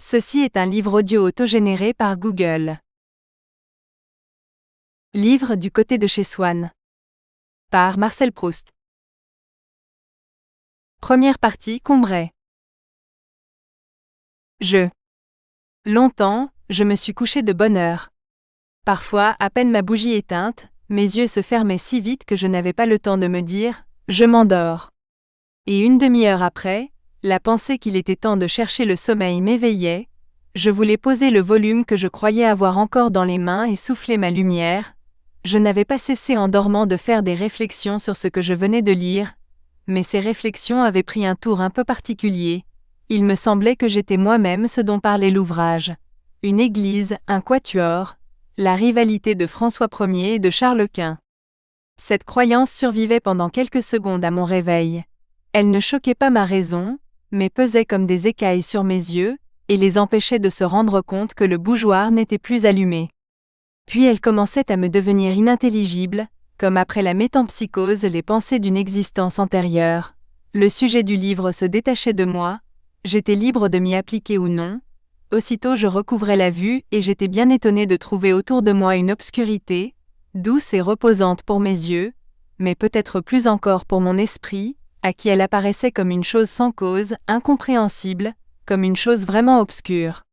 Ceci est un livre audio autogénéré par Google. Livre du côté de chez Swann. Par Marcel Proust. Première partie, Combray. Longtemps, je me suis couché de bonne heure. Parfois, à peine ma bougie éteinte, mes yeux se fermaient si vite que je n'avais pas le temps de me dire « je m'endors ». Et une demi-heure après, la pensée qu'il était temps de chercher le sommeil m'éveillait, je voulais poser le volume que je croyais avoir encore dans les mains et souffler ma lumière. Je n'avais pas cessé en dormant de faire des réflexions sur ce que je venais de lire, mais ces réflexions avaient pris un tour un peu particulier. Il me semblait que j'étais moi-même ce dont parlait l'ouvrage. Une église, un quatuor, la rivalité de François Ier et de Charles Quint. Cette croyance survivait pendant quelques secondes à mon réveil. Elle ne choquait pas ma raison, mais pesait comme des écailles sur mes yeux, et les empêchait de se rendre compte que le bougeoir n'était plus allumé. Puis elle commençait à me devenir inintelligible, comme après la métempsycose les pensées d'une existence antérieure. Le sujet du livre se détachait de moi, j'étais libre de m'y appliquer ou non. Aussitôt je recouvrais la vue et j'étais bien étonné de trouver autour de moi une obscurité, douce et reposante pour mes yeux, mais peut-être plus encore pour mon esprit, à qui elle apparaissait comme une chose sans cause, incompréhensible, comme une chose vraiment obscure.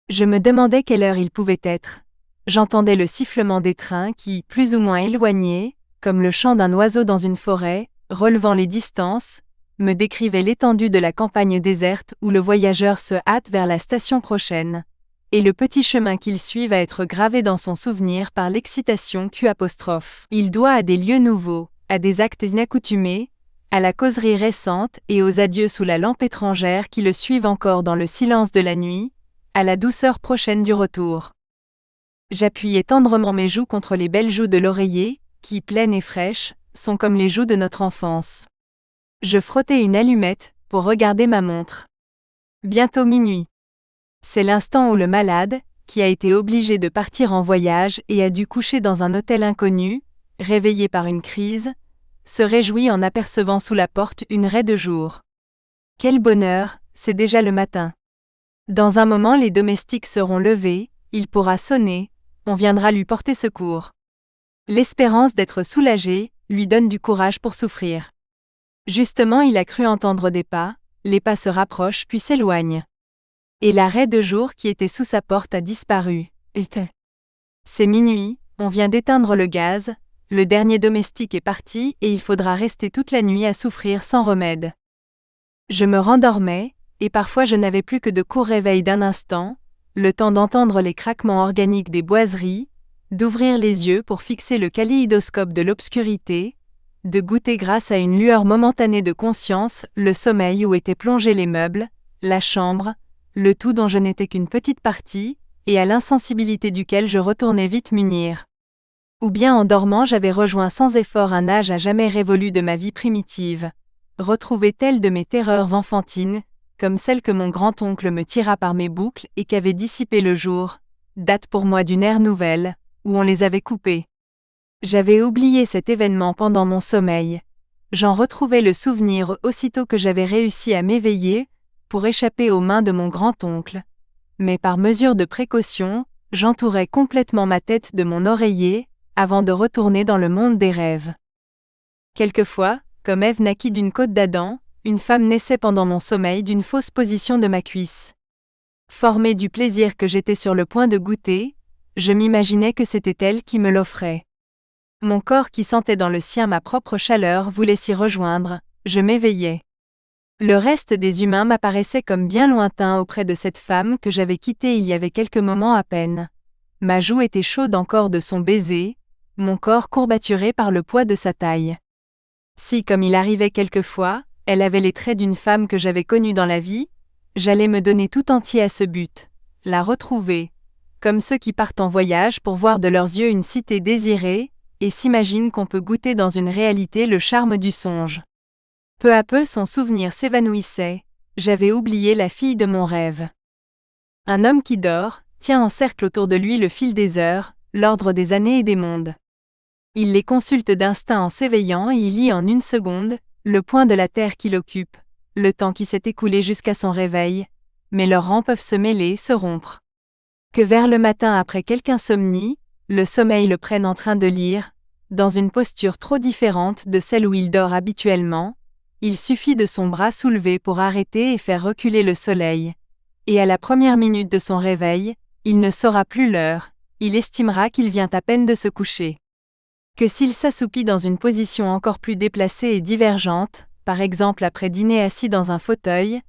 Je me demandais quelle heure il pouvait être. J'entendais le sifflement des trains qui, plus ou moins éloignés, comme le chant d'un oiseau dans une forêt, relevant les distances, me décrivait l'étendue de la campagne déserte où le voyageur se hâte vers la station prochaine, et le petit chemin qu'il suit va être gravé dans son souvenir par l'excitation Q'. Il doit à des lieux nouveaux, à des actes inaccoutumés, à la causerie récente et aux adieux sous la lampe étrangère qui le suivent encore dans le silence de la nuit, à la douceur prochaine du retour. J'appuyais tendrement mes joues contre les belles joues de l'oreiller, qui, pleines et fraîches, sont comme les joues de notre enfance. Je frottais une allumette, pour regarder ma montre. Bientôt minuit. C'est l'instant où le malade, qui a été obligé de partir en voyage et a dû coucher dans un hôtel inconnu, réveillé par une crise, se réjouit en apercevant sous la porte une raie de jour. Quel bonheur, c'est déjà le matin. Dans un moment les domestiques seront levés, il pourra sonner, on viendra lui porter secours. L'espérance d'être soulagé lui donne du courage pour souffrir. Justement il a cru entendre des pas, les pas se rapprochent puis s'éloignent. Et la raie de jour qui était sous sa porte a disparu. C'est minuit, on vient d'éteindre le gaz, le dernier domestique est parti et il faudra rester toute la nuit à souffrir sans remède. Je me rendormais, et parfois je n'avais plus que de courts réveils d'un instant, le temps d'entendre les craquements organiques des boiseries, d'ouvrir les yeux pour fixer le kaléidoscope de l'obscurité, de goûter grâce à une lueur momentanée de conscience le sommeil où étaient plongés les meubles, la chambre, le tout dont je n'étais qu'une petite partie, et à l'insensibilité duquel je retournais vite m'unir. Ou bien en dormant j'avais rejoint sans effort un âge à jamais révolu de ma vie primitive, retrouvé telle de mes terreurs enfantines, comme celle que mon grand-oncle me tira par mes boucles et qu'avait dissipé le jour, date pour moi d'une ère nouvelle, où on les avait coupées. J'avais oublié cet événement pendant mon sommeil. J'en retrouvais le souvenir aussitôt que j'avais réussi à m'éveiller, pour échapper aux mains de mon grand-oncle. Mais par mesure de précaution, j'entourais complètement ma tête de mon oreiller, avant de retourner dans le monde des rêves. Quelquefois, comme Ève naquit d'une côte d'Adam, une femme naissait pendant mon sommeil d'une fausse position de ma cuisse. Formée du plaisir que j'étais sur le point de goûter, je m'imaginais que c'était elle qui me l'offrait. Mon corps qui sentait dans le sien ma propre chaleur voulait s'y rejoindre, je m'éveillais. Le reste des humains m'apparaissait comme bien lointain auprès de cette femme que j'avais quittée il y avait quelques moments à peine. Ma joue était chaude encore de son baiser, mon corps courbaturé par le poids de sa taille. Si, comme il arrivait quelquefois, elle avait les traits d'une femme que j'avais connue dans la vie, j'allais me donner tout entier à ce but, la retrouver, comme ceux qui partent en voyage pour voir de leurs yeux une cité désirée, et s'imaginent qu'on peut goûter dans une réalité le charme du songe. Peu à peu son souvenir s'évanouissait, j'avais oublié la fille de mon rêve. Un homme qui dort, tient en cercle autour de lui le fil des heures, l'ordre des années et des mondes. Il les consulte d'instinct en s'éveillant et il lit en une seconde, le point de la terre qu'il occupe, le temps qui s'est écoulé jusqu'à son réveil, mais leurs rangs peuvent se mêler, se rompre. Que vers le matin après quelque insomnie, le sommeil le prenne en train de lire, dans une posture trop différente de celle où il dort habituellement, il suffit de son bras soulevé pour arrêter et faire reculer le soleil. Et à la première minute de son réveil, il ne saura plus l'heure, il estimera qu'il vient à peine de se coucher. Que s'il s'assoupit dans une position encore plus déplacée et divergente, par exemple après dîner assis dans un fauteuil,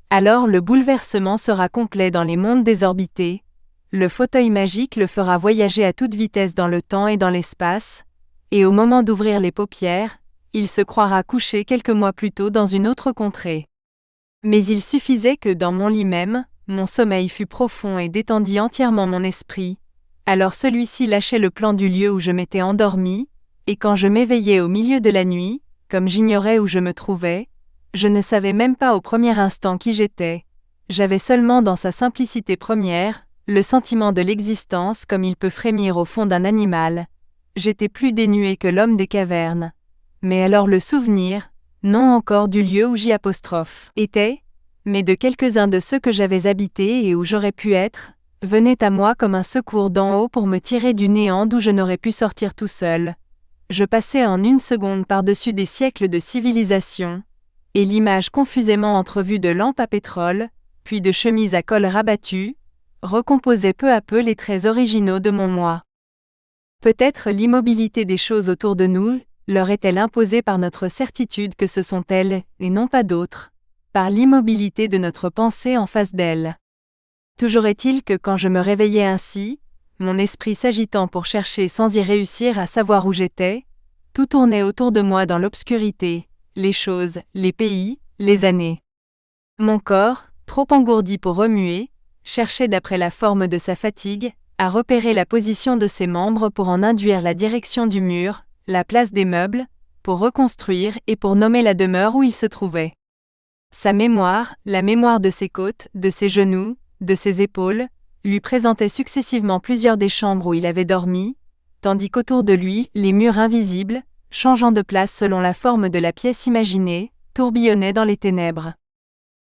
alors le bouleversement sera complet dans les mondes désorbités, le fauteuil magique le fera voyager à toute vitesse dans le temps et dans l'espace, et au moment d'ouvrir les paupières, il se croira couché quelques mois plus tôt dans une autre contrée. Mais il suffisait que dans mon lit même, mon sommeil fût profond et détendit entièrement mon esprit, alors celui-ci lâchait le plan du lieu où je m'étais endormi, et quand je m'éveillais au milieu de la nuit, comme j'ignorais où je me trouvais, je ne savais même pas au premier instant qui j'étais, j'avais seulement dans sa simplicité première, le sentiment de l'existence comme il peut frémir au fond d'un animal, j'étais plus dénué que l'homme des cavernes. Mais alors le souvenir, non encore du lieu où j'y était, mais de quelques-uns de ceux que j'avais habités et où j'aurais pu être, venait à moi comme un secours d'en haut pour me tirer du néant d'où je n'aurais pu sortir tout seul. Je passais en une seconde par-dessus des siècles de civilisation, et l'image confusément entrevue de lampes à pétrole, puis de chemises à col rabattu, recomposait peu à peu les traits originaux de mon moi. Peut-être l'immobilité des choses autour de nous leur est-elle imposée par notre certitude que ce sont elles, et non pas d'autres, par l'immobilité de notre pensée en face d'elles. Toujours est-il que quand je me réveillais ainsi, mon esprit s'agitant pour chercher sans y réussir à savoir où j'étais, tout tournait autour de moi dans l'obscurité, les choses, les pays, les années. Mon corps, trop engourdi pour remuer, cherchait d'après la forme de sa fatigue, à repérer la position de ses membres pour en induire la direction du mur, la place des meubles, pour reconstruire et pour nommer la demeure où il se trouvait. Sa mémoire, la mémoire de ses côtes, de ses genoux, de ses épaules, lui présentait successivement plusieurs des chambres où il avait dormi, tandis qu'autour de lui, les murs invisibles, changeant de place selon la forme de la pièce imaginée, tourbillonnaient dans les ténèbres.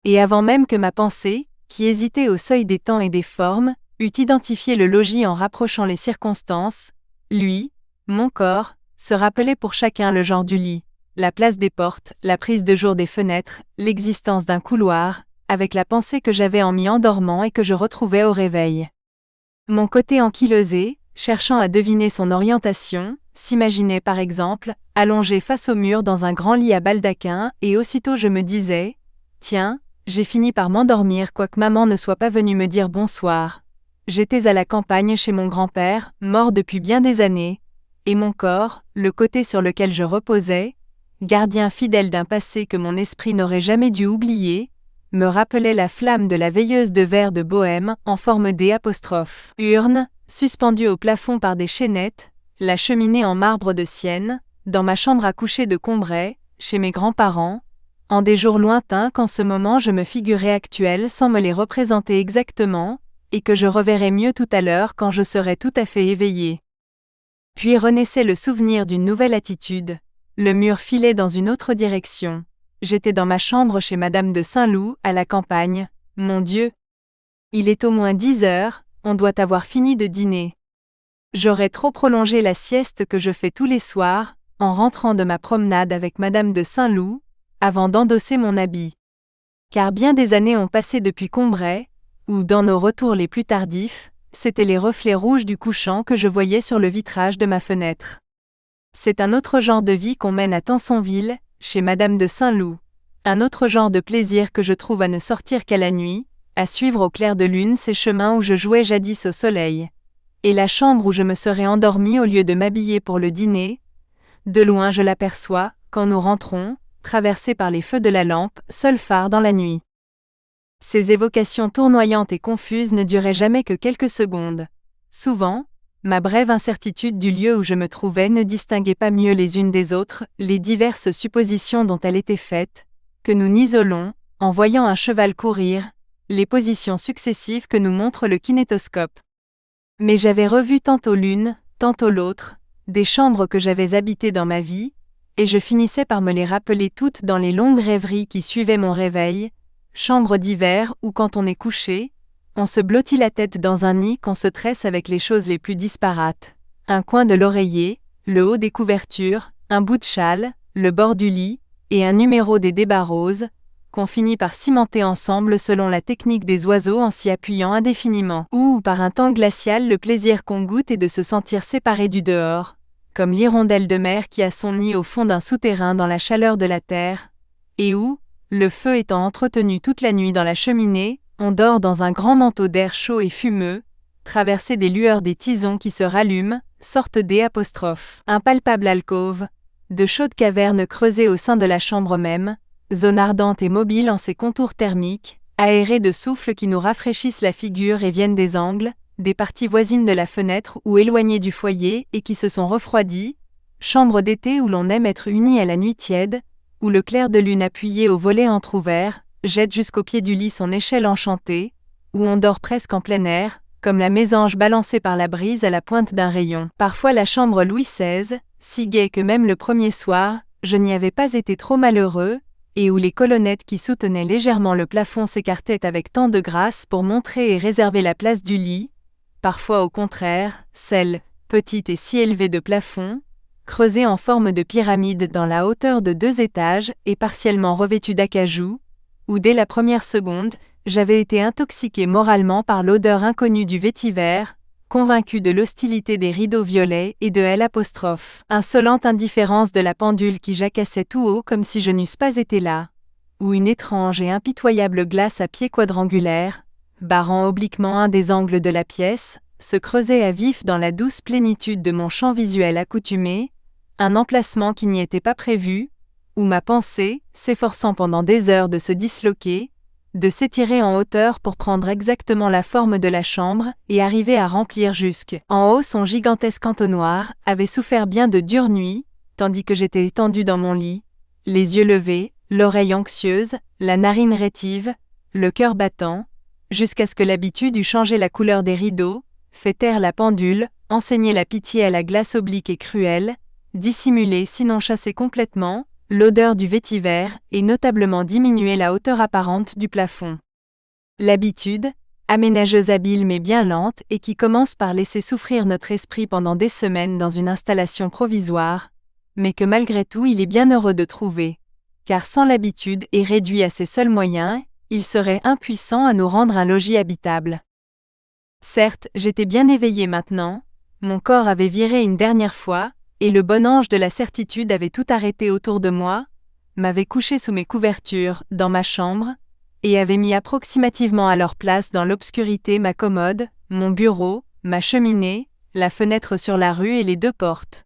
Et avant même que ma pensée, qui hésitait au seuil des temps et des formes, eût identifié le logis en rapprochant les circonstances, lui, mon corps, se rappelait pour chacun le genre du lit, la place des portes, la prise de jour des fenêtres, l'existence d'un couloir, avec la pensée que j'avais en m'y endormant et que je retrouvais au réveil. Mon côté ankylosé, cherchant à deviner son orientation, s'imaginait par exemple, allongé face au mur dans un grand lit à baldaquin et aussitôt je me disais « Tiens, j'ai fini par m'endormir quoique maman ne soit pas venue me dire bonsoir. J'étais à la campagne chez mon grand-père, mort depuis bien des années, et mon corps, le côté sur lequel je reposais, gardien fidèle d'un passé que mon esprit n'aurait jamais dû oublier, me rappelait la flamme de la veilleuse de verre de Bohême en forme urne, suspendue au plafond par des chaînettes, la cheminée en marbre de Sienne, dans ma chambre à coucher de Combray, chez mes grands-parents, en des jours lointains qu'en ce moment je me figurais actuels sans me les représenter exactement, et que je reverrai mieux tout à l'heure quand je serai tout à fait éveillé. Puis renaissait le souvenir d'une nouvelle attitude. Le mur filait dans une autre direction. J'étais dans ma chambre chez Madame de Saint-Loup, à la campagne. Mon Dieu! Il est au moins 10 heures, on doit avoir fini de dîner. J'aurais trop prolongé la sieste que je fais tous les soirs, en rentrant de ma promenade avec Madame de Saint-Loup, avant d'endosser mon habit. Car bien des années ont passé depuis Combray, où dans nos retours les plus tardifs, c'étaient les reflets rouges du couchant que je voyais sur le vitrage de ma fenêtre. C'est un autre genre de vie qu'on mène à Tansonville, chez Madame de Saint-Loup. Un autre genre de plaisir que je trouve à ne sortir qu'à la nuit, à suivre au clair de lune ces chemins où je jouais jadis au soleil. Et la chambre où je me serais endormi au lieu de m'habiller pour le dîner, de loin je l'aperçois, quand nous rentrons, traversée par les feux de la lampe, seul phare dans la nuit. Ces évocations tournoyantes et confuses ne duraient jamais que quelques secondes. Souvent, ma brève incertitude du lieu où je me trouvais ne distinguait pas mieux les unes des autres les diverses suppositions dont elle était faite, que nous n'isolons, en voyant un cheval courir, les positions successives que nous montre le kinétoscope. Mais j'avais revu tantôt l'une, tantôt l'autre, des chambres que j'avais habitées dans ma vie, et je finissais par me les rappeler toutes dans les longues rêveries qui suivaient mon réveil, chambre d'hiver ou quand on est couché, on se blottit la tête dans un nid qu'on se tresse avec les choses les plus disparates. Un coin de l'oreiller, le haut des couvertures, un bout de châle, le bord du lit, et un numéro des débats roses, qu'on finit par cimenter ensemble selon la technique des oiseaux en s'y appuyant indéfiniment. Ou par un temps glacial, le plaisir qu'on goûte est de se sentir séparé du dehors, comme l'hirondelle de mer qui a son nid au fond d'un souterrain dans la chaleur de la terre, et où, le feu étant entretenu toute la nuit dans la cheminée, on dort dans un grand manteau d'air chaud et fumeux, traversé des lueurs des tisons qui se rallument, sorte impalpable alcôve, de chaudes cavernes creusées au sein de la chambre même, zone ardente et mobile en ses contours thermiques, aérée de souffles qui nous rafraîchissent la figure et viennent des angles, des parties voisines de la fenêtre ou éloignées du foyer et qui se sont refroidies, chambre d'été où l'on aime être uni à la nuit tiède, où le clair de lune appuyé au volet entr'ouvert, jette jusqu'au pied du lit son échelle enchantée, où on dort presque en plein air, comme la mésange balancée par la brise à la pointe d'un rayon. Parfois la chambre Louis XVI, si gaie que même le premier soir, je n'y avais pas été trop malheureux, et où les colonnettes qui soutenaient légèrement le plafond s'écartaient avec tant de grâce pour montrer et réserver la place du lit, parfois au contraire, celle, petite et si élevée de plafond, creusée en forme de pyramide dans la hauteur de 2 étages et partiellement revêtue d'acajou, où dès la première seconde, j'avais été intoxiqué moralement par l'odeur inconnue du vétiver, convaincu de l'hostilité des rideaux violets et de insolente indifférence de la pendule qui jacassait tout haut comme si je n'eusse pas été là, ou une étrange et impitoyable glace à pieds quadrangulaires, barrant obliquement un des angles de la pièce, se creusait à vif dans la douce plénitude de mon champ visuel accoutumé, un emplacement qui n'y était pas prévu, où ma pensée, s'efforçant pendant des heures de se disloquer, de s'étirer en hauteur pour prendre exactement la forme de la chambre et arriver à remplir jusqu'en haut son gigantesque entonnoir, avait souffert bien de dures nuits, tandis que j'étais étendu dans mon lit, les yeux levés, l'oreille anxieuse, la narine rétive, le cœur battant, jusqu'à ce que l'habitude eût changé la couleur des rideaux, fait taire la pendule, enseigné la pitié à la glace oblique et cruelle, dissimulé sinon chassé complètement, l'odeur du vétiver et notablement diminué la hauteur apparente du plafond. L'habitude, aménageuse habile mais bien lente et qui commence par laisser souffrir notre esprit pendant des semaines dans une installation provisoire, mais que malgré tout il est bien heureux de trouver, car sans l'habitude et réduit à ses seuls moyens, il serait impuissant à nous rendre un logis habitable. Certes, j'étais bien éveillé maintenant, mon corps avait viré une dernière fois, et le bon ange de la certitude avait tout arrêté autour de moi, m'avait couché sous mes couvertures, dans ma chambre, et avait mis approximativement à leur place dans l'obscurité ma commode, mon bureau, ma cheminée, la fenêtre sur la rue et les 2 portes.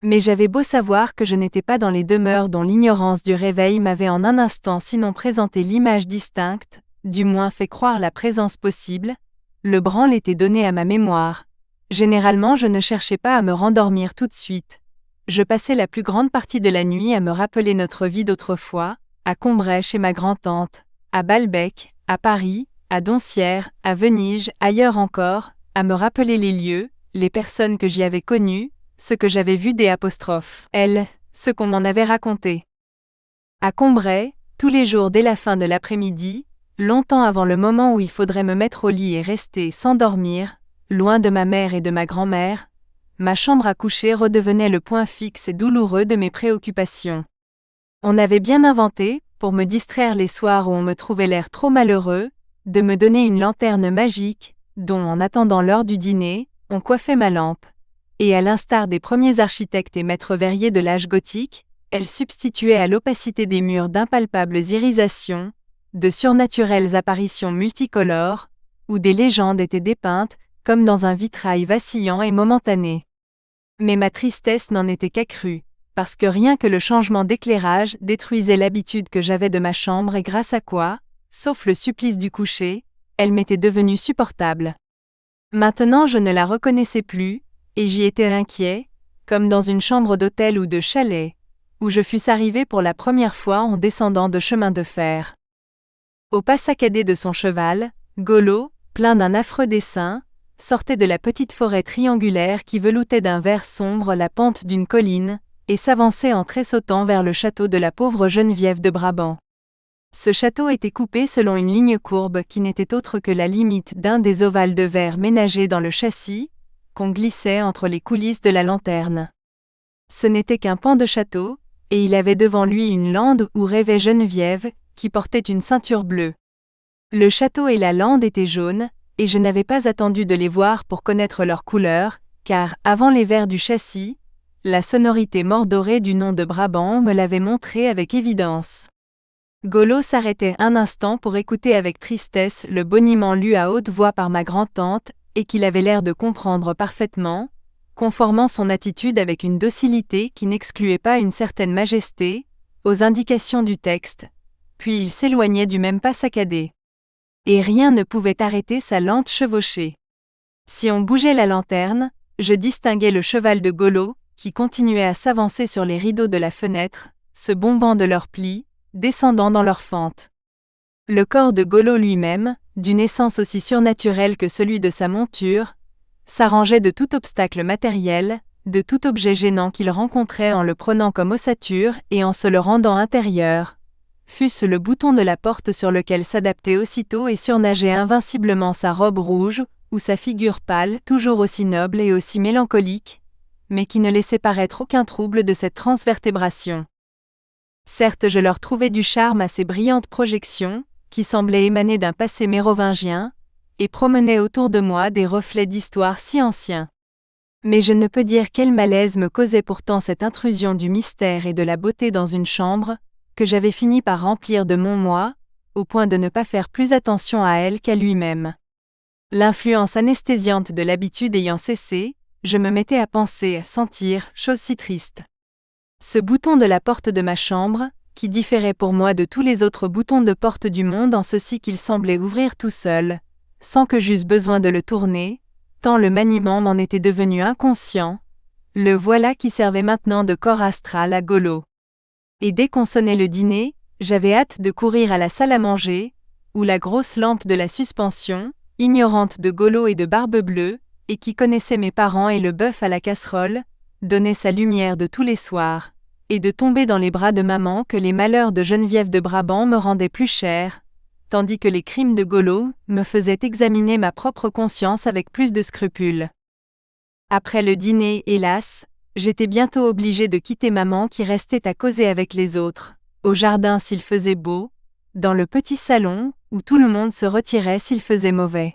Mais j'avais beau savoir que je n'étais pas dans les demeures dont l'ignorance du réveil m'avait en un instant sinon présenté l'image distincte, du moins fait croire la présence possible, le branle était donné à ma mémoire. Généralement je ne cherchais pas à me rendormir tout de suite. Je passais la plus grande partie de la nuit à me rappeler notre vie d'autrefois, à Combray chez ma grand-tante, à Balbec, à Paris, à Doncières, à Venise, ailleurs encore, à me rappeler les lieux, les personnes que j'y avais connues, ce que j'avais vu ce qu'on m'en avait raconté. À Combray, tous les jours dès la fin de l'après-midi, longtemps avant le moment où il faudrait me mettre au lit et rester sans dormir, loin de ma mère et de ma grand-mère, ma chambre à coucher redevenait le point fixe et douloureux de mes préoccupations. On avait bien inventé, pour me distraire les soirs où on me trouvait l'air trop malheureux, de me donner une lanterne magique, dont en attendant l'heure du dîner, on coiffait ma lampe. Et à l'instar des premiers architectes et maîtres verriers de l'âge gothique, elle substituait à l'opacité des murs d'impalpables irisations, de surnaturelles apparitions multicolores, où des légendes étaient dépeintes, comme dans un vitrail vacillant et momentané. Mais ma tristesse n'en était qu'accrue, parce que rien que le changement d'éclairage détruisait l'habitude que j'avais de ma chambre et grâce à quoi, sauf le supplice du coucher, elle m'était devenue supportable. Maintenant je ne la reconnaissais plus, et j'y étais inquiet, comme dans une chambre d'hôtel ou de chalet, où je fusse arrivé pour la première fois en descendant de chemin de fer. Au pas saccadé de son cheval, Golo, plein d'un affreux dessin, sortait de la petite forêt triangulaire qui veloutait d'un vert sombre la pente d'une colline, et s'avançait en tressautant vers le château de la pauvre Geneviève de Brabant. Ce château était coupé selon une ligne courbe qui n'était autre que la limite d'un des ovales de verre ménagés dans le châssis, qu'on glissait entre les coulisses de la lanterne. Ce n'était qu'un pan de château, et il avait devant lui une lande où rêvait Geneviève, qui portait une ceinture bleue. Le château et la lande étaient jaunes, et je n'avais pas attendu de les voir pour connaître leur couleur, car, avant les vers du châssis, la sonorité mordorée du nom de Brabant me l'avait montré avec évidence. Golo s'arrêtait un instant pour écouter avec tristesse le boniment lu à haute voix par ma grand-tante, et qu'il avait l'air de comprendre parfaitement, conformant son attitude avec une docilité qui n'excluait pas une certaine majesté, aux indications du texte, puis il s'éloignait du même pas saccadé. Et rien ne pouvait arrêter sa lente chevauchée. Si on bougeait la lanterne, je distinguais le cheval de Golo, qui continuait à s'avancer sur les rideaux de la fenêtre, se bombant de leurs plis, descendant dans leur fente. Le corps de Golo lui-même, d'une essence aussi surnaturelle que celui de sa monture, s'arrangeait de tout obstacle matériel, de tout objet gênant qu'il rencontrait en le prenant comme ossature et en se le rendant intérieur, fût-ce le bouton de la porte sur lequel s'adaptait aussitôt et surnageait invinciblement sa robe rouge, ou sa figure pâle, toujours aussi noble et aussi mélancolique, mais qui ne laissait paraître aucun trouble de cette transvertébration. Certes, je leur trouvais du charme à ces brillantes projections, qui semblaient émaner d'un passé mérovingien, et promenaient autour de moi des reflets d'histoire si anciens. Mais je ne peux dire quel malaise me causait pourtant cette intrusion du mystère et de la beauté dans une chambre, que j'avais fini par remplir de mon moi, au point de ne pas faire plus attention à elle qu'à lui-même. L'influence anesthésiante de l'habitude ayant cessé, je me mettais à penser, à sentir, chose si triste. Ce bouton de la porte de ma chambre, qui différait pour moi de tous les autres boutons de porte du monde en ceci qu'il semblait ouvrir tout seul, sans que j'eusse besoin de le tourner, tant le maniement m'en était devenu inconscient, le voilà qui servait maintenant de corps astral à Golo. Et dès qu'on sonnait le dîner, j'avais hâte de courir à la salle à manger, où la grosse lampe de la suspension, ignorante de Golo et de Barbe-Bleue, et qui connaissait mes parents et le bœuf à la casserole, donnait sa lumière de tous les soirs, et de tomber dans les bras de maman que les malheurs de Geneviève de Brabant me rendaient plus chers, tandis que les crimes de Golo me faisaient examiner ma propre conscience avec plus de scrupules. Après le dîner, hélas, j'étais bientôt obligée de quitter maman qui restait à causer avec les autres, au jardin s'il faisait beau, dans le petit salon, où tout le monde se retirait s'il faisait mauvais.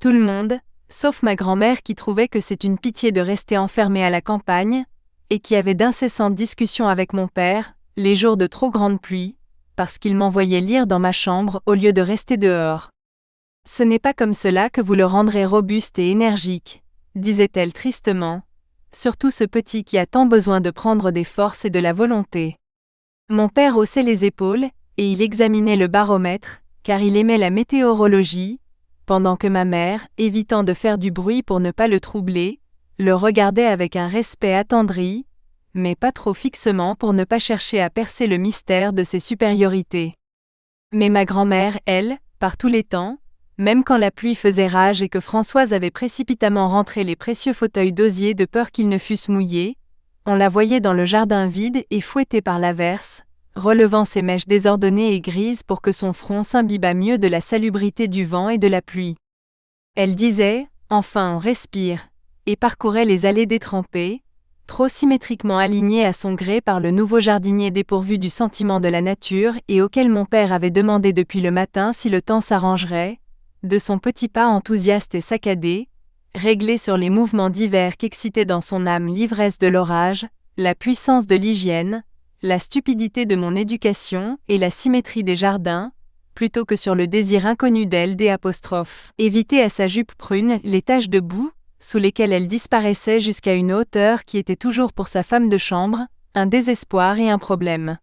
Tout le monde, sauf ma grand-mère qui trouvait que c'est une pitié de rester enfermée à la campagne, et qui avait d'incessantes discussions avec mon père, les jours de trop grande pluie, parce qu'il m'envoyait lire dans ma chambre au lieu de rester dehors. « Ce n'est pas comme cela que vous le rendrez robuste et énergique, » disait-elle tristement, surtout ce petit qui a tant besoin de prendre des forces et de la volonté. Mon père haussait les épaules, et il examinait le baromètre, car il aimait la météorologie, pendant que ma mère, évitant de faire du bruit pour ne pas le troubler, le regardait avec un respect attendri, mais pas trop fixement pour ne pas chercher à percer le mystère de ses supériorités. Mais ma grand-mère, elle, par tous les temps, même quand la pluie faisait rage et que Françoise avait précipitamment rentré les précieux fauteuils d'osier de peur qu'ils ne fussent mouillés, on la voyait dans le jardin vide et fouettée par l'averse, relevant ses mèches désordonnées et grises pour que son front s'imbibât mieux de la salubrité du vent et de la pluie. Elle disait, enfin on respire, et parcourait les allées détrempées, trop symétriquement alignées à son gré par le nouveau jardinier dépourvu du sentiment de la nature et auquel mon père avait demandé depuis le matin si le temps s'arrangerait, de son petit pas enthousiaste et saccadé, réglé sur les mouvements divers qu'excitait dans son âme l'ivresse de l'orage, la puissance de l'hygiène, la stupidité de mon éducation et la symétrie des jardins, plutôt que sur le désir inconnu d'elle des apostrophes. Éviter à sa jupe prune les taches de boue, sous lesquelles elle disparaissait jusqu'à une hauteur qui était toujours pour sa femme de chambre, un désespoir et un problème.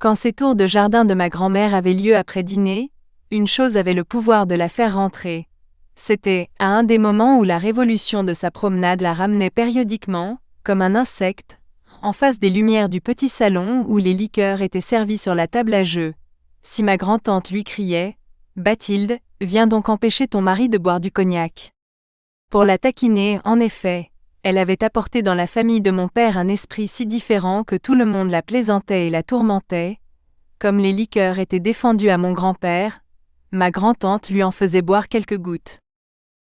Quand ces tours de jardin de ma grand-mère avaient lieu après dîner, une chose avait le pouvoir de la faire rentrer. C'était, à un des moments où la révolution de sa promenade la ramenait périodiquement, comme un insecte, en face des lumières du petit salon où les liqueurs étaient servies sur la table à jeu. Si ma grand-tante lui criait « Bathilde, viens donc empêcher ton mari de boire du cognac ». Pour la taquiner, en effet, elle avait apporté dans la famille de mon père un esprit si différent que tout le monde la plaisantait et la tourmentait, comme les liqueurs étaient défendues à mon grand-père, ma grand-tante lui en faisait boire quelques gouttes.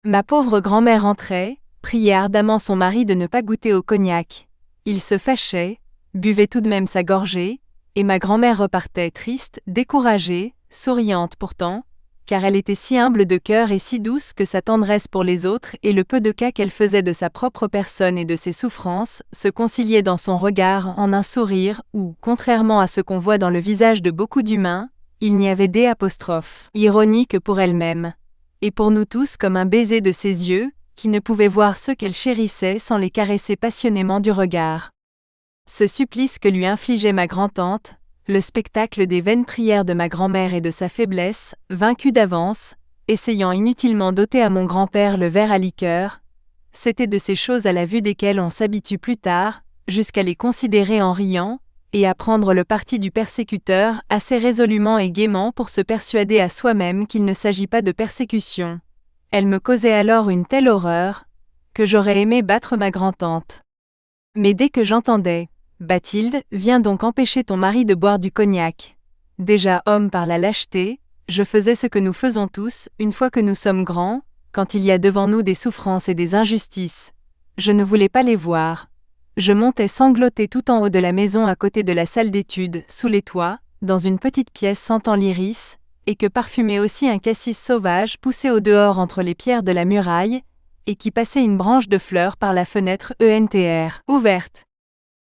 Ma pauvre grand-mère entrait, priait ardemment son mari de ne pas goûter au cognac. Il se fâchait, buvait tout de même sa gorgée, et ma grand-mère repartait triste, découragée, souriante pourtant, car elle était si humble de cœur et si douce que sa tendresse pour les autres et le peu de cas qu'elle faisait de sa propre personne et de ses souffrances se conciliaient dans son regard en un sourire où, contrairement à ce qu'on voit dans le visage de beaucoup d'humains, il n'y avait d'apostrophe ironie que pour elle-même, et pour nous tous comme un baiser de ses yeux, qui ne pouvaient voir ceux qu'elle chérissait sans les caresser passionnément du regard. Ce supplice que lui infligeait ma grand-tante, le spectacle des vaines prières de ma grand-mère et de sa faiblesse, vaincue d'avance, essayant inutilement d'ôter à mon grand-père le verre à liqueur, c'était de ces choses à la vue desquelles on s'habitue plus tard, jusqu'à les considérer en riant, et à prendre le parti du persécuteur assez résolument et gaiement pour se persuader à soi-même qu'il ne s'agit pas de persécution. Elle me causait alors une telle horreur, que j'aurais aimé battre ma grand-tante. Mais dès que j'entendais « Bathilde, viens donc empêcher ton mari de boire du cognac », déjà homme par la lâcheté, je faisais ce que nous faisons tous, une fois que nous sommes grands, quand il y a devant nous des souffrances et des injustices. Je ne voulais pas les voir. Je montais sangloter tout en haut de la maison à côté de la salle d'études, sous les toits, dans une petite pièce sentant l'iris, et que parfumait aussi un cassis sauvage poussé au dehors entre les pierres de la muraille, et qui passait une branche de fleurs par la fenêtre ouverte.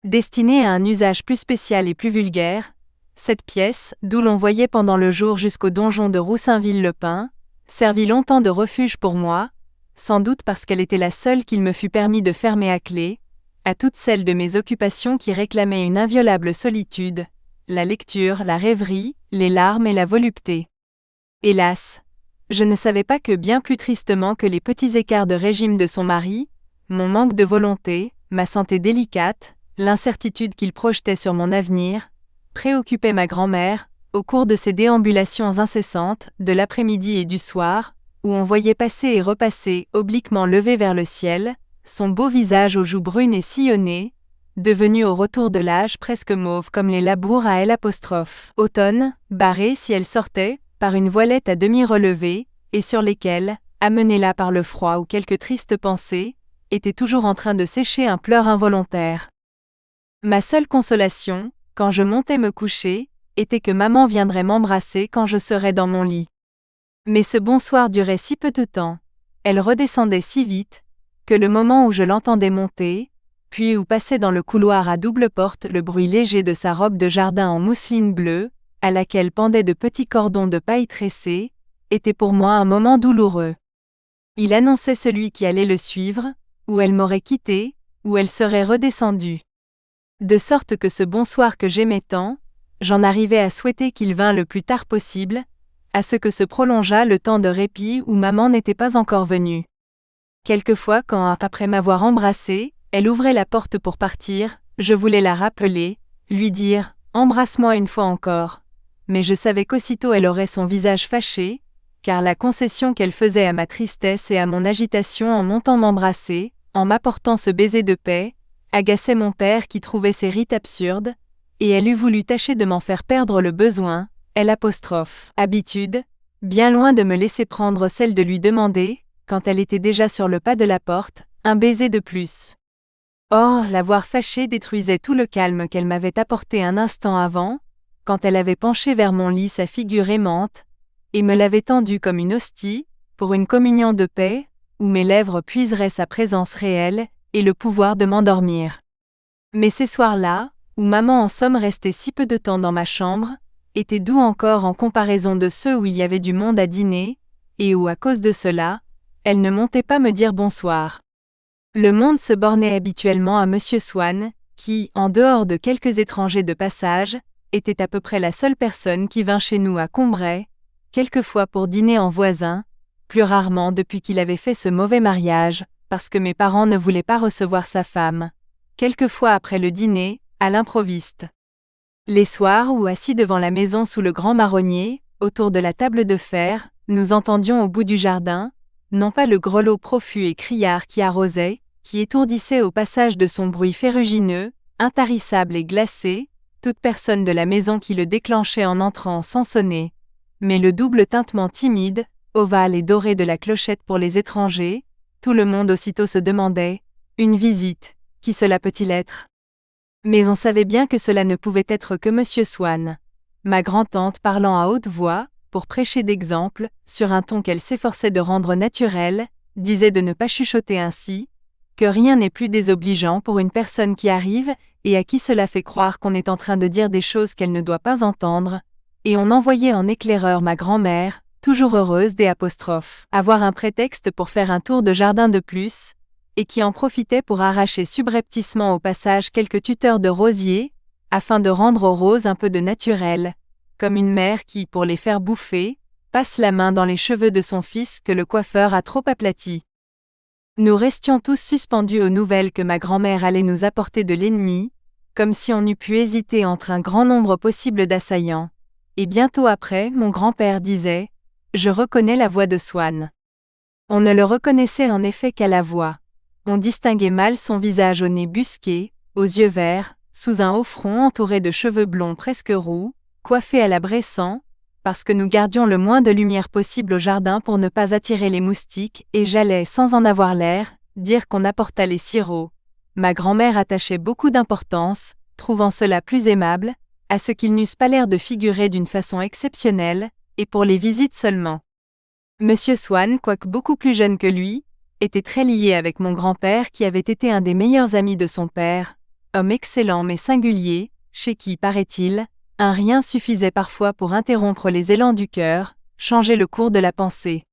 Destinée à un usage plus spécial et plus vulgaire, cette pièce, d'où l'on voyait pendant le jour jusqu'au donjon de Roussainville-le-Pin, servit longtemps de refuge pour moi, sans doute parce qu'elle était la seule qu'il me fut permis de fermer à clé, à toutes celles de mes occupations qui réclamaient une inviolable solitude, la lecture, la rêverie, les larmes et la volupté. Hélas, je ne savais pas que bien plus tristement que les petits écarts de régime de son mari, mon manque de volonté, ma santé délicate, l'incertitude qu'il projetait sur mon avenir, préoccupait ma grand-mère, au cours de ses déambulations incessantes, de l'après-midi et du soir, où on voyait passer et repasser, obliquement levé vers le ciel, son beau visage aux joues brunes et sillonnées, devenu au retour de l'âge presque mauve comme les labours à L', barré si elle sortait, par une voilette à demi relevée, et sur lesquelles, amenée là par le froid ou quelque triste pensée, était toujours en train de sécher un pleur involontaire. Ma seule consolation, quand je montais me coucher, était que maman viendrait m'embrasser quand je serais dans mon lit. Mais ce bonsoir durait si peu de temps, elle redescendait si vite, que le moment où je l'entendais monter, puis où passait dans le couloir à double porte le bruit léger de sa robe de jardin en mousseline bleue, à laquelle pendaient de petits cordons de paille tressés, était pour moi un moment douloureux. Il annonçait celui qui allait le suivre, où elle m'aurait quitté, où elle serait redescendue. De sorte que ce bonsoir que j'aimais tant, j'en arrivais à souhaiter qu'il vînt le plus tard possible, à ce que se prolongeât le temps de répit où maman n'était pas encore venue. Quelquefois quand, après m'avoir embrassée, elle ouvrait la porte pour partir, je voulais la rappeler, lui dire « Embrasse-moi une fois encore », mais je savais qu'aussitôt elle aurait son visage fâché, car la concession qu'elle faisait à ma tristesse et à mon agitation en montant m'embrasser, en m'apportant ce baiser de paix, agaçait mon père qui trouvait ces rites absurdes, et elle eût voulu tâcher de m'en faire perdre le besoin, habitude, bien loin de me laisser prendre celle de lui demander, quand elle était déjà sur le pas de la porte, un baiser de plus. Or, la voir fâchée détruisait tout le calme qu'elle m'avait apporté un instant avant, quand elle avait penché vers mon lit sa figure aimante, et me l'avait tendue comme une hostie, pour une communion de paix, où mes lèvres puiseraient sa présence réelle, et le pouvoir de m'endormir. Mais ces soirs-là, où maman en somme restait si peu de temps dans ma chambre, étaient doux encore en comparaison de ceux où il y avait du monde à dîner, et où à cause de cela, elle ne montait pas me dire bonsoir. Le monde se bornait habituellement à Monsieur Swann, qui, en dehors de quelques étrangers de passage, était à peu près la seule personne qui vint chez nous à Combray, quelquefois pour dîner en voisin, plus rarement depuis qu'il avait fait ce mauvais mariage, parce que mes parents ne voulaient pas recevoir sa femme, quelquefois après le dîner, à l'improviste. Les soirs où assis devant la maison sous le grand marronnier, autour de la table de fer, nous entendions au bout du jardin, non pas le grelot profus et criard qui arrosait, qui étourdissait au passage de son bruit ferrugineux, intarissable et glacé, toute personne de la maison qui le déclenchait en entrant sans sonner, mais le double tintement timide, ovale et doré de la clochette pour les étrangers, tout le monde aussitôt se demandait, une visite, qui cela peut-il être? Mais on savait bien que cela ne pouvait être que Monsieur Swann. Ma grand-tante parlant à haute voix, pour prêcher d'exemple, sur un ton qu'elle s'efforçait de rendre naturel, disait de ne pas chuchoter ainsi, que rien n'est plus désobligeant pour une personne qui arrive, et à qui cela fait croire qu'on est en train de dire des choses qu'elle ne doit pas entendre, et on envoyait en éclaireur ma grand-mère, toujours heureuse des apostrophes, avoir un prétexte pour faire un tour de jardin de plus, et qui en profitait pour arracher subrepticement au passage quelques tuteurs de rosiers, afin de rendre aux roses un peu de naturel, comme une mère qui, pour les faire bouffer, passe la main dans les cheveux de son fils que le coiffeur a trop aplatis. Nous restions tous suspendus aux nouvelles que ma grand-mère allait nous apporter de l'ennemi, comme si on eût pu hésiter entre un grand nombre possible d'assaillants, et bientôt après, mon grand-père disait « Je reconnais la voix de Swann ». On ne le reconnaissait en effet qu'à la voix. On distinguait mal son visage au nez busqué, aux yeux verts, sous un haut front entouré de cheveux blonds presque roux, coiffé à la Bressan, parce que nous gardions le moins de lumière possible au jardin pour ne pas attirer les moustiques, et j'allais, sans en avoir l'air, dire qu'on apporta les sirops. Ma grand-mère attachait beaucoup d'importance, trouvant cela plus aimable, à ce qu'ils n'eussent pas l'air de figurer d'une façon exceptionnelle, et pour les visites seulement. Monsieur Swann, quoique beaucoup plus jeune que lui, était très lié avec mon grand-père qui avait été un des meilleurs amis de son père, homme excellent mais singulier, chez qui, paraît-il, un rien suffisait parfois pour interrompre les élans du cœur, changer le cours de la pensée.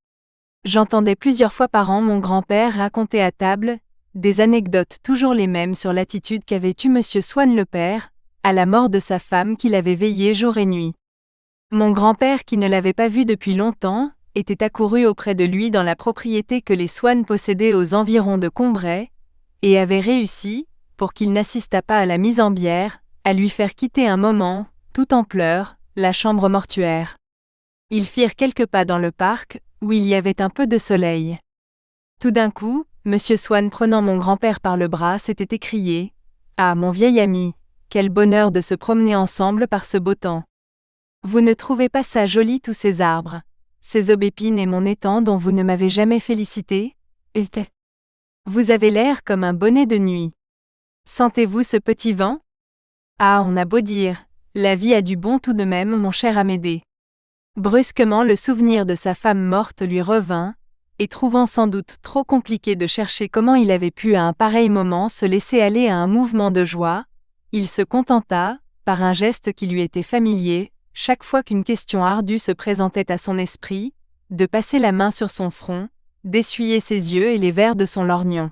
J'entendais plusieurs fois par an mon grand-père raconter à table des anecdotes toujours les mêmes sur l'attitude qu'avait eue Monsieur Swann le père, à la mort de sa femme qu'il avait veillée jour et nuit. Mon grand-père qui ne l'avait pas vu depuis longtemps, était accouru auprès de lui dans la propriété que les Swann possédaient aux environs de Combray, et avait réussi, pour qu'il n'assistât pas à la mise en bière, à lui faire quitter un moment, tout en pleurs, la chambre mortuaire. Ils firent quelques pas dans le parc, où il y avait un peu de soleil. Tout d'un coup, Monsieur Swann prenant mon grand-père par le bras s'était écrié « Ah, mon vieil ami, quel bonheur de se promener ensemble par ce beau temps. Vous ne trouvez pas ça joli tous ces arbres, ces aubépines et mon étang dont vous ne m'avez jamais félicité? Vous avez l'air comme un bonnet de nuit. Sentez-vous ce petit vent? Ah, on a beau dire, la vie a du bon tout de même, mon cher Amédée. » Brusquement le souvenir de sa femme morte lui revint, et trouvant sans doute trop compliqué de chercher comment il avait pu à un pareil moment se laisser aller à un mouvement de joie, il se contenta, par un geste qui lui était familier, chaque fois qu'une question ardue se présentait à son esprit, de passer la main sur son front, d'essuyer ses yeux et les verres de son lorgnon.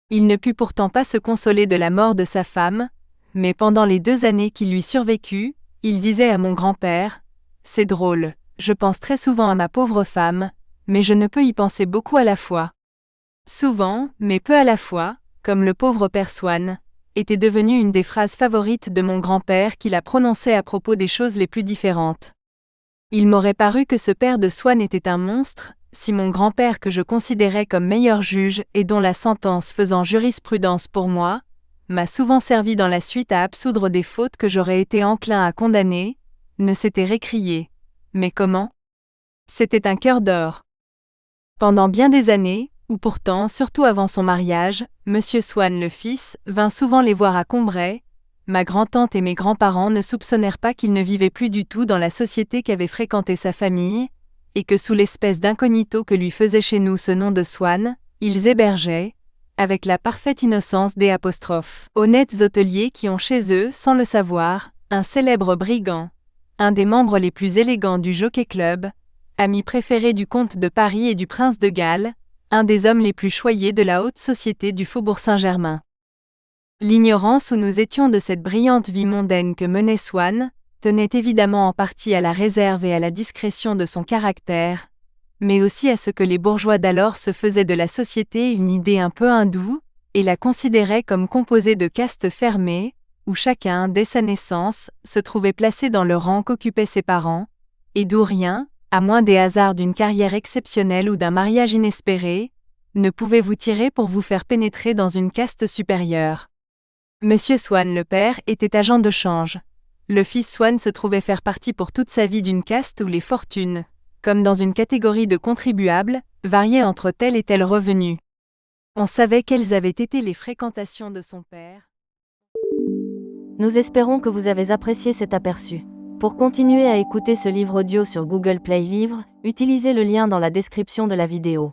Il ne put pourtant pas se consoler de la mort de sa femme, mais pendant les 2 années qui lui survécut, il disait à mon grand-père « C'est drôle, je pense très souvent à ma pauvre femme, mais je ne peux y penser beaucoup à la fois. » Souvent, mais peu à la fois, comme le pauvre père Swann, était devenue une des phrases favorites de mon grand-père qui la prononçait à propos des choses les plus différentes. Il m'aurait paru que ce père de Swann était un monstre, si mon grand-père que je considérais comme meilleur juge et dont la sentence faisant jurisprudence pour moi, m'a souvent servi dans la suite à absoudre des fautes que j'aurais été enclin à condamner, ne s'était récrié. Mais comment? C'était un cœur d'or. Pendant bien des années, où pourtant, surtout avant son mariage, Monsieur Swann le fils vint souvent les voir à Combray, ma grand-tante et mes grands-parents ne soupçonnèrent pas qu'il ne vivait plus du tout dans la société qu'avait fréquentée sa famille, et que sous l'espèce d'incognito que lui faisait chez nous ce nom de Swann, ils hébergeaient, avec la parfaite innocence des apostrophes, honnêtes hôteliers qui ont chez eux, sans le savoir, un célèbre brigand, un des membres les plus élégants du Jockey Club, ami préféré du comte de Paris et du prince de Galles, un des hommes les plus choyés de la haute société du Faubourg Saint-Germain. L'ignorance où nous étions de cette brillante vie mondaine que menait Swann, tenait évidemment en partie à la réserve et à la discrétion de son caractère, mais aussi à ce que les bourgeois d'alors se faisaient de la société une idée un peu hindoue, et la considéraient comme composée de castes fermées, où chacun, dès sa naissance, se trouvait placé dans le rang qu'occupaient ses parents, et d'où rien, à moins des hasards d'une carrière exceptionnelle ou d'un mariage inespéré, ne pouvait vous tirer pour vous faire pénétrer dans une caste supérieure. Monsieur Swann le père était agent de change, Le fils Swan se trouvait faire partie pour toute sa vie d'une caste où les fortunes, comme dans une catégorie de contribuables, variaient entre tel et tel revenu. On savait quelles avaient été les fréquentations de son père. Nous espérons que vous avez apprécié cet aperçu. Pour continuer à écouter ce livre audio sur Google Play Livres, utilisez le lien dans la description de la vidéo.